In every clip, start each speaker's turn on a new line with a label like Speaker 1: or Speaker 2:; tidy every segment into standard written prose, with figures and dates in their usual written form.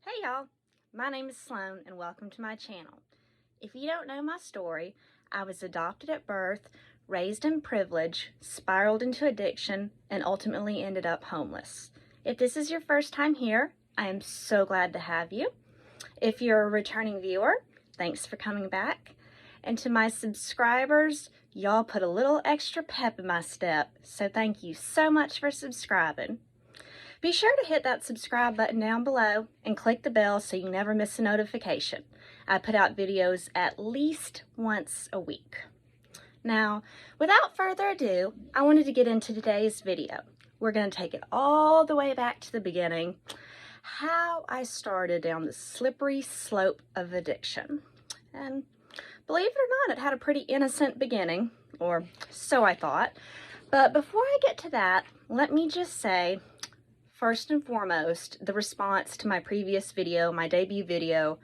Speaker 1: Hey y'all, my name is Sloan and welcome to my channel. If you don't know my story, I was adopted at birth, raised in privilege, spiraled into addiction, and ultimately ended up homeless. If this is your first time here, I am so glad to have you. If you're a returning viewer, thanks for coming back. And to my subscribers, y'all put a little extra pep in my step, so thank you so much for subscribing. Be sure to hit that subscribe button down below and click the bell so you never miss a notification. I put out videos at least once a week. Now, without further ado, I wanted to get into today's video. We're going to take it all the way back to the beginning, how I started down the slippery slope of addiction. And believe it or not, it had a pretty innocent beginning, or so I thought. But before I get to that, let me just say, first and foremost, the response to my previous video, my debut video,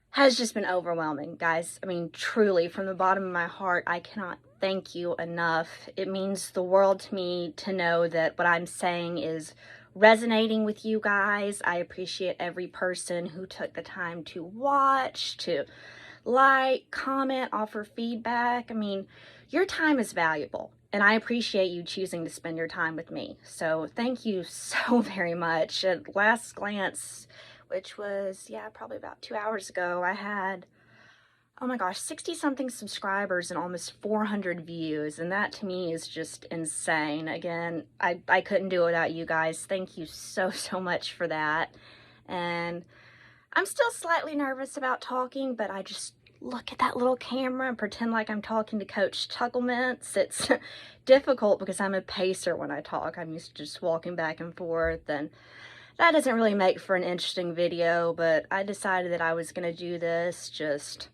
Speaker 1: has just been overwhelming, guys. I mean, truly, from the bottom of my heart, I cannot thank you enough. It means the world to me to know that what I'm saying is resonating with you guys. I appreciate every person who took the time to watch, to like, comment, offer feedback. I mean, your time is valuable. And I appreciate you choosing to spend your time with me. So thank you so very much. At last glance, which was, probably about 2 hours ago, I had, oh my gosh, 60-something subscribers and almost 400 views. And that to me is just insane. Again, I couldn't do it without you guys. Thank you so much for that. And I'm still slightly nervous about talking, but I just look at that little camera and pretend like I'm talking to Coach Tucklements. It's difficult because I'm a pacer when I talk. I'm used to just walking back and forth, and that doesn't really make for an interesting video, but I decided that I was going to do this just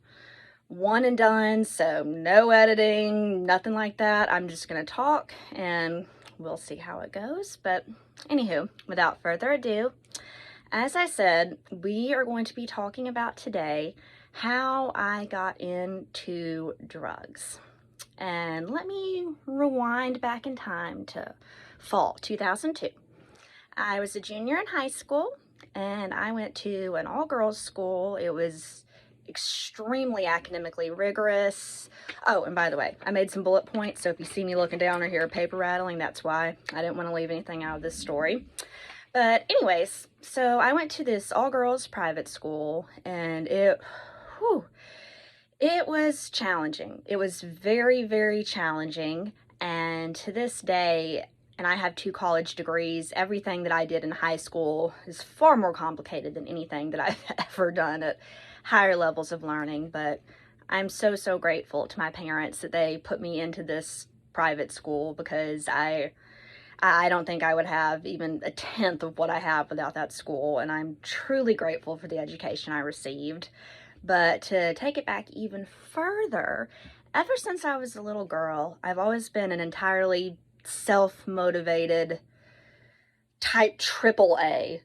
Speaker 1: one and done, so no editing, nothing like that. I'm just going to talk, and we'll see how it goes. But anywho, without further ado, as I said, we are going to be talking about today how I got into drugs. And let me rewind back in time to fall 2002. I was a junior in high school, and I went to an all-girls school. It was extremely academically rigorous. Oh, and by the way, I made some bullet points, so if you see me looking down or hear a paper rattling, that's why. I didn't want to leave anything out of this story. But anyways, so I went to this all-girls private school, and it was challenging. It was very challenging, and to this day, and I have 2 college degrees, everything that I did in high school is far more complicated than anything that I've ever done at higher levels of learning. But I'm so grateful to my parents that they put me into this private school, because I don't think I would have even a tenth of what I have without that school, and I'm truly grateful for the education I received. But to take it back even further, ever since I was a little girl, I've always been an entirely self-motivated type AAA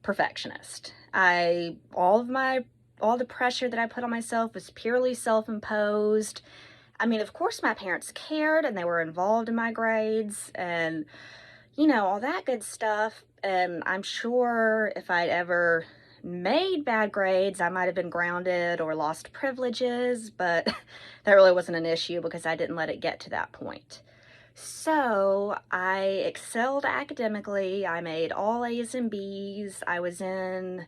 Speaker 1: perfectionist. All the pressure that I put on myself was purely self-imposed. I mean, of course my parents cared and they were involved in my grades and, you know, all that good stuff. And I'm sure if I'd ever made bad grades, I might have been grounded or lost privileges, but that really wasn't an issue because I didn't let it get to that point. So I excelled academically. I made all A's and B's. I was in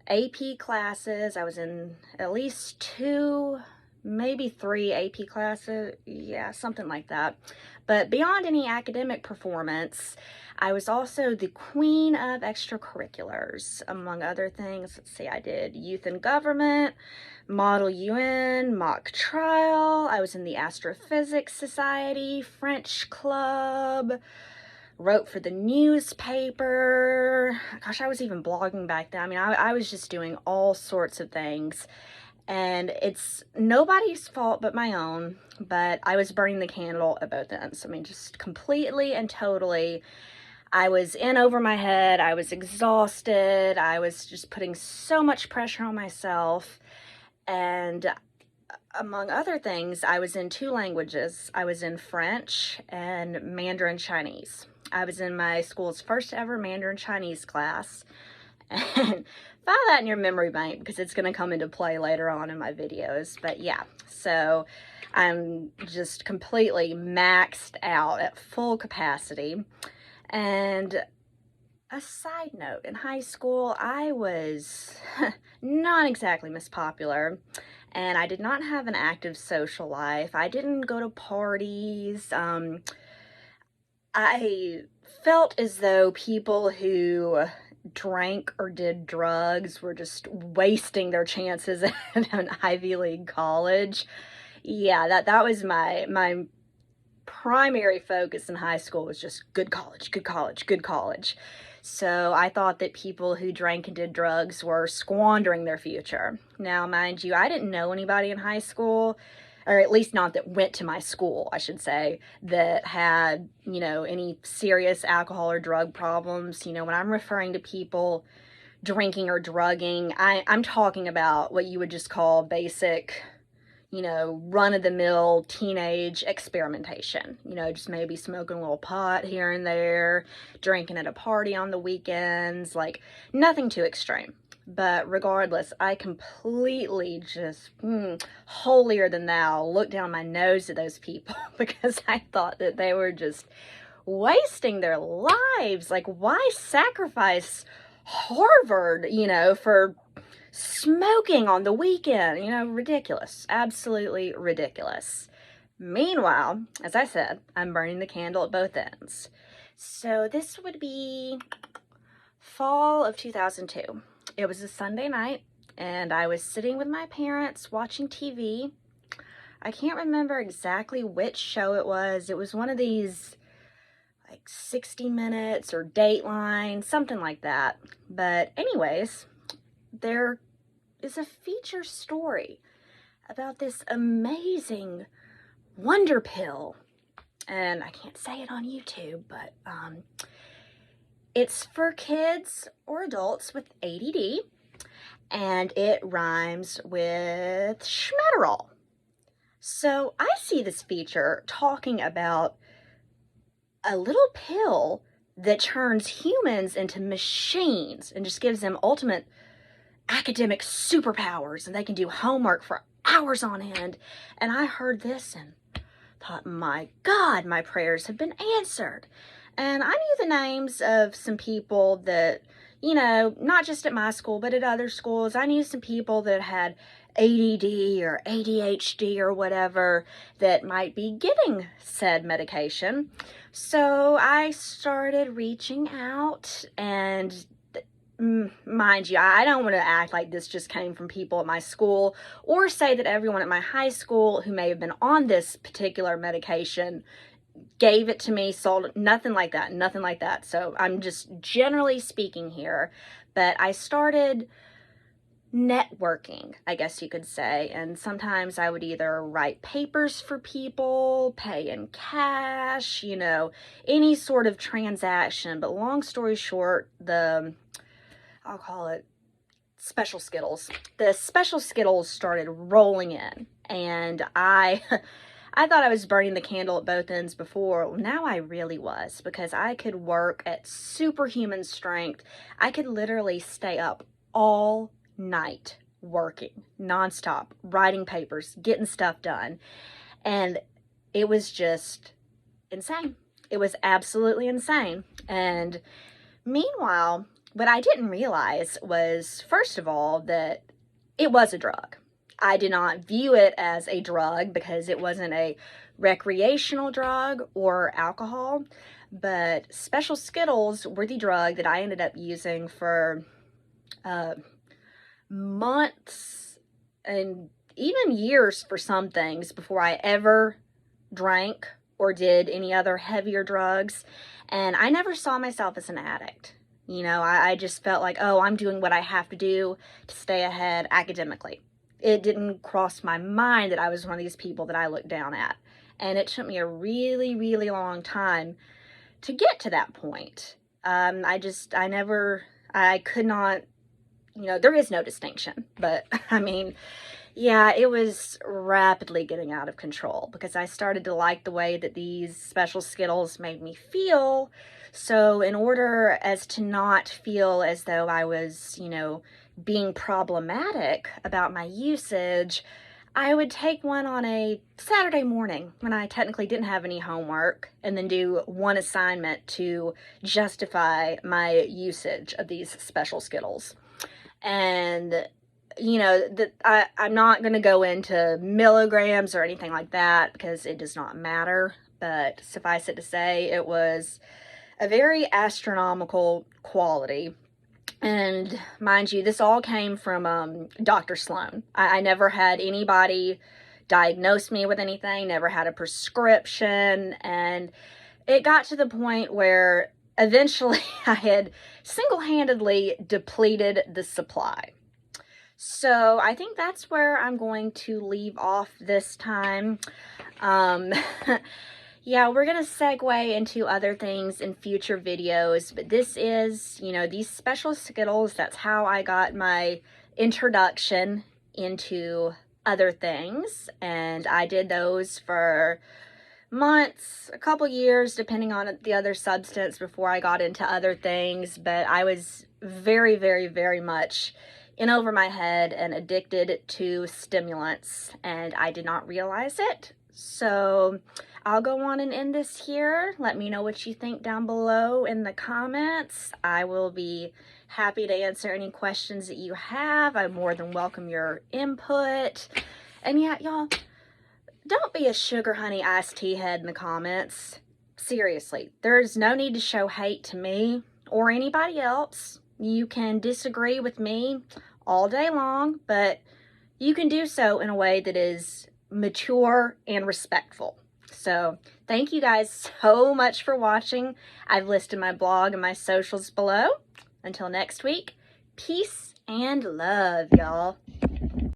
Speaker 1: AP classes. I was in at least 2, maybe 3 AP classes. Yeah, something like that. But beyond any academic performance, I was also the queen of extracurriculars, among other things. Let's see, I did youth and government, model UN, mock trial. I was in the astrophysics society, French club, wrote for the newspaper. Gosh, I was even blogging back then. I mean, I was just doing all sorts of things. And it's nobody's fault but my own, but I was burning the candle at both ends. I mean, just completely and totally. I was in over my head. I was exhausted. I was just putting so much pressure on myself. And among other things, I was in 2 languages. I was in French and Mandarin Chinese. I was in my school's first ever Mandarin Chinese class. And file that in your memory bank because it's going to come into play later on in my videos. But yeah, so I'm just completely maxed out at full capacity. And a side note, in high school, I was not exactly Miss Popular, and I did not have an active social life. I didn't go to parties. I felt as though people who drank or did drugs were just wasting their chances at an Ivy League college. Yeah, that was my primary focus in high school, was just good college, good college, good college. So I thought that people who drank and did drugs were squandering their future. Now, mind you, I didn't know anybody in high school, or at least not that went to my school, I should say, that had, any serious alcohol or drug problems. When I'm referring to people drinking or drugging, I'm talking about what you would just call basic, run-of-the-mill teenage experimentation. Just maybe smoking a little pot here and there, drinking at a party on the weekends, like nothing too extreme. But regardless, I completely just, holier than thou, looked down my nose at those people because I thought that they were just wasting their lives. Like, why sacrifice Harvard, for smoking on the weekend? Ridiculous. Absolutely ridiculous. Meanwhile, as I said, I'm burning the candle at both ends. So this would be fall of 2002. It was a Sunday night, and I was sitting with my parents watching TV. I can't remember exactly which show it was. It was one of these, like 60 Minutes or Dateline, something like that. But anyways, there is a feature story about this amazing wonder pill. And I can't say it on YouTube, but it's for kids or adults with ADD, and it rhymes with Schmetterall. So I see this feature talking about a little pill that turns humans into machines and just gives them ultimate academic superpowers, and they can do homework for hours on end. And I heard this and thought, my God, my prayers have been answered. And I knew the names of some people that, not just at my school, but at other schools. I knew some people that had ADD or ADHD or whatever that might be getting said medication. So I started reaching out, and mind you, I don't want to act like this just came from people at my school, or say that everyone at my high school who may have been on this particular medication gave it to me, sold it. Nothing like that. So I'm just generally speaking here. But I started networking, I guess you could say, and sometimes I would either write papers for people, pay in cash, any sort of transaction. But long story short, I'll call it Special Skittles. The Special Skittles started rolling in, and I thought I was burning the candle at both ends before. Well, now I really was, because I could work at superhuman strength. I could literally stay up all night working nonstop, writing papers, getting stuff done. And it was just insane. It was absolutely insane. And meanwhile, what I didn't realize was, first of all, that it was a drug. I did not view it as a drug because it wasn't a recreational drug or alcohol, but Special Skittles were the drug that I ended up using for months and even years for some things before I ever drank or did any other heavier drugs. And I never saw myself as an addict. I just felt like, oh, I'm doing what I have to do to stay ahead academically. It didn't cross my mind that I was one of these people that I looked down at. And it took me a really, really long time to get to that point. I could not, there is no distinction. But, Yeah, it was rapidly getting out of control because I started to like the way that these Special Skittles made me feel. So, in order as to not feel as though I was, being problematic about my usage, I would take one on a Saturday morning when I technically didn't have any homework and then do one assignment to justify my usage of these Special Skittles. And I'm not going to go into milligrams or anything like that because it does not matter. But suffice it to say, it was a very astronomical quality. And mind you, this all came from Dr. Sloan. I never had anybody diagnose me with anything, never had a prescription. And it got to the point where eventually I had single-handedly depleted the supply. So I think that's where I'm going to leave off this time. Um, yeah, we're going to segue into other things in future videos, but this is, these Special Skittles, that's how I got my introduction into other things, and I did those for months, a couple years, depending on the other substance before I got into other things, but I was very, very, very much in over my head and addicted to stimulants, and I did not realize it. So I'll go on and end this here. Let me know what you think down below in the comments. I will be happy to answer any questions that you have. I more than welcome your input. And yeah, y'all, don't be a sugar honey iced tea head in the comments. Seriously, there's no need to show hate to me or anybody else. You can disagree with me all day long, but you can do so in a way that is mature and respectful. So thank you guys so much for watching. I've listed my blog and my socials below. Until next week, peace and love, y'all.